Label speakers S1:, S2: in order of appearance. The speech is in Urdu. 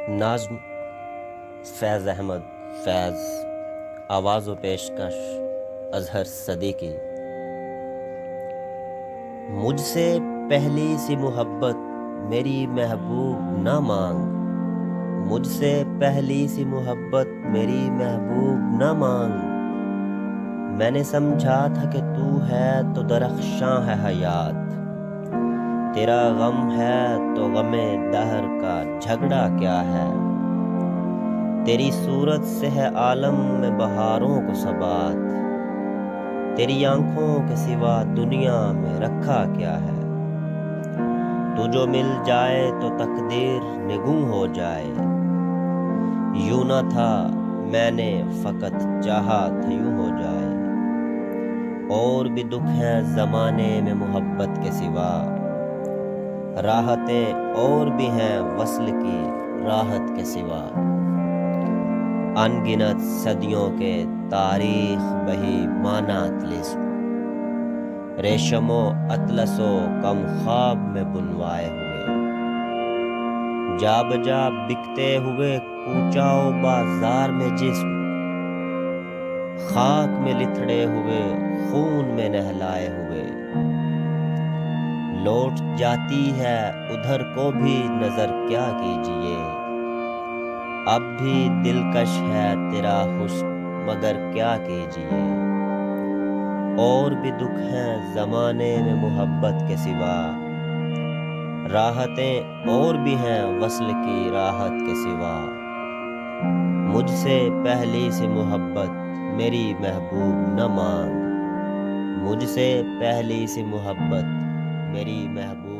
S1: نظم فیض احمد فیض، آواز و پیشکش اظہر صدیقی۔ مجھ سے پہلی سی محبت میری محبوب نہ مانگ، مجھ سے پہلی سی محبت میری محبوب نہ مانگ۔ میں نے سمجھا تھا کہ تو ہے تو درخشاں ہے حیات، تیرا غم ہے تو غم دہر کا جھگڑا کیا ہے۔ تیری صورت سے ہے عالم میں بہاروں کو ثبات، تیری آنکھوں کے سوا دنیا میں رکھا کیا ہے۔ تو جو مل جائے تو تقدیر نگوں ہو جائے، یوں نہ تھا میں نے فقط چاہا تھا یوں ہو جائے۔ اور بھی دکھ ہیں زمانے میں محبت کے سوا، راحتیں اور بھی ہیں وصل کی راحت کے سوا۔ ان گنت صدیوں کے تاریخ بہی مانا اطلس، ریشم و اطلس و کم خواب میں بنوائے ہوئے۔ جا بجا بکتے ہوئے کوچا و بازار میں جسم، خاک میں لتھڑے ہوئے خون میں نہلائے ہوئے۔ لوٹ جاتی ہے ادھر کو بھی نظر کیا کیجیے، اب بھی دلکش ہے تیرا حسن مگر کیا کیجیے۔ اور بھی دکھ ہیں زمانے میں محبت کے سوا، راحتیں اور بھی ہیں وصل کی راحت کے سوا۔ مجھ سے پہلی سی محبت میری محبوب نہ مانگ، مجھ سے پہلی سی محبت میری محبوب